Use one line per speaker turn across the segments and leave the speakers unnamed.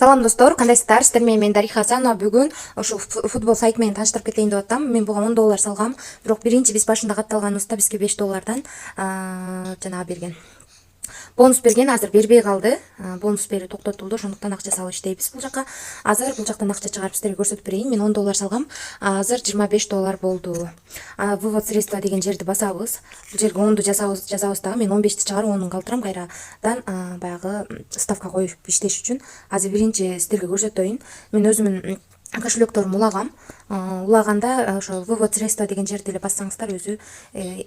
Салам достор, кандайсыздар? Сиздер менен мен Дариха Асанова. Бүгүн ошо футбол сайт менен таныштырып кетейин деп атам. Мен буга $10 салгам. Бирок биринчи биз башында катталганыбызда бизге $5 жанагы берген. Бонус берген, азыр бербей калды. Бонус берүү токтотулду, ошондуктан акча салып иштейбиз бул жака. Азыр бул жактан акча чыгарып сиздерге көрсөтүп берейин. Мен $10 салгам. Азыр $25 болду. Вывод средства деген жерди басабыз. Бул жерге 10ду жазабыз дагы. Мен 15ти чыгарып 10ун калтырам кайрадан баягы ставка коюп иштеш үчүн. Азыр биринчи сиздерге көрсөтөйүн. Мен өзүмүн кошелекторумду улагам. Улаганда ошо вывод средства деген жерди эле бассаңыздар өзү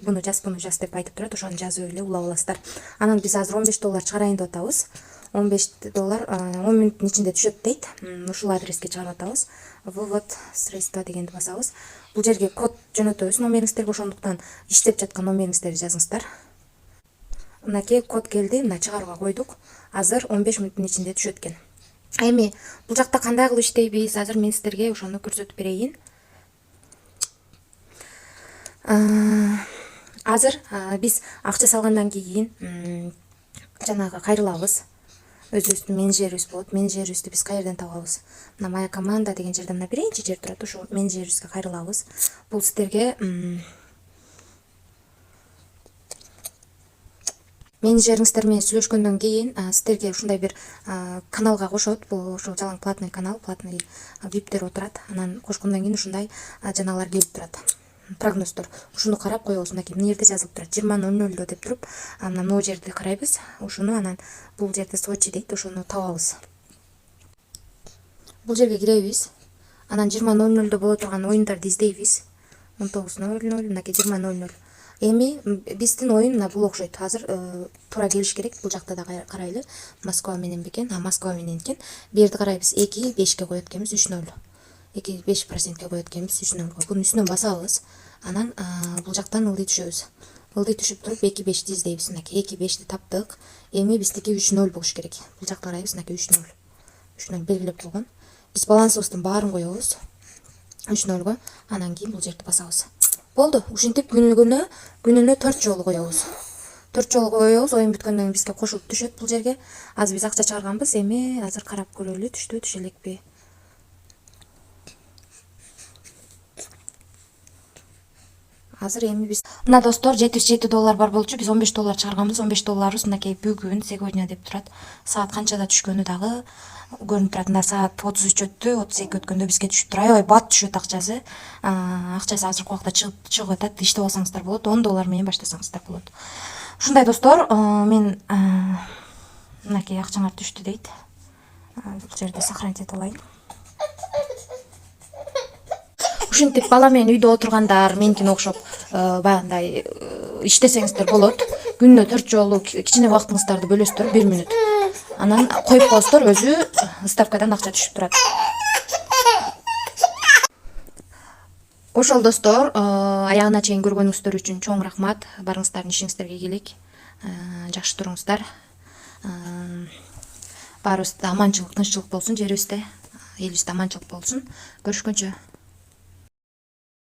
буну жаз деп айтып турат. Ошону жазып эле улап аласыздар. Анан биз азыр $15 чыгарайын деп атабыз. $15 10 мүнөттүн ичинде түшөт дейт. Ушул адреске чыгарып атабыз. Вывод средства дегенди басабыз. Бул жерге код жөнөтөбүз номериңиздерге, ошондуктан иштеп жаткан номериңиздерди жазыңыздар. Мынакей код келди, мына чыгарууга койдук. Азыр 15 мүнөттүн ичинде түшөт экен. Эми бул жакта кандай кылып иштейбиз? Азыр мен сиздерге ошону көрсөтүп берейин. Азыр биз акча салгандан кийин жанагы кайрылабыз. Өзүбүздүн менеджерибиз болот. Менеджерибизди биз каерден табабыз? Мына моя команда деген жерде мына биринчи жер турат. Ошо менеджерибизге кайрылабыз. Бул сиздерге менеджериңиздер менен сүйлөшкөндөн кийин сиздерге ушундай бир каналга кошот. Бул ошо жалаң платный канал, платный виптер отурат. Анан кошкондон кийин ушундай жанагылар келип турат. Прогноздор. Ушуну карап коебуз. Мынакей мына жерде жазылып турат 20:00 деп туруп, мына могу жерди карайбыз. Ошону анан бул жерде Сочи дейт, ошону табабыз. Бул жерге киребиз. Анан 20:00 боло турган оюндарды издейбиз. 19:00, мынакей 20:00. Эми биздин оюн мына бул окшойт. Азыр туура келиш керек. Бул жакта да карайлы. Москва менен бекен, Москва менен экен. Бу жерди карайбыз. 2-5ке коет экенбиз, 3-0. 2-5%ке коет экенбиз, 3-0. Бунун үстүнөн басабыз. Анан бул жактан ылдый түшөбүз. Ылдый түшүп туруп 2-5ти издейбиз. Мынакей 2-5ти таптык. Эми биздики 3-0 болуш керек. Бул жакта карайбыз. Мынакей 3-0. 3-0 белгилеп койгон. Биз балансыбыздын баарын коебуз 3-0го. Анан кийин бул жерди басабыз. Болду. Ушинтип күнүнө 4 жолу коебуз. 4 жолу коебуз. Оюн бүткөндөн кийин бизге кошулуп түшөт бул жерге. Азыр биз акча чыгарганбыз. Эми азыр карап көрөлү, түштү, түшө элекпи? Азыр эми биз мына достор $77 бар болчу. Биз $15 чыгарганбыз. $15 мынакей бүгүн, сегодня деп турат. Саат канчада түшкөнү дагы көрүнүп турат. Мына саат 33 өттү, 32 өткөндө бизге түшүп тур. Аябай бат түшөт акчасы. Акчасы азыркы убакта чыгып атат. Иштеп алсаңыздар болот. $10 менен баштасаңыздар болот. Ушундай достор, мен мынакей акчаңар түштү дейт. Бул жерде сохранить ете алайын. Ушинтип бала менен үйдө отургандар меникине окшоп баягындай иштесеңиздер болот. Күнүнө 4 жолу кичине убактыңыздарды бөлөсүздөр, 1 мүнөт. Анан коюп коесуздар, өзү ставкадан акча түшүп турат. Ошол достор, аягына чейин көргөнүңүздөр үчүн чоң рахмат. Барыңыздардын ишиңиздерге ийгилик. Жакшы туруңуздар. Баарыбызда аманчылык, тынччылык болсун жерибизде. Элибизде аманчылык болсун. Көрүшкөнчө.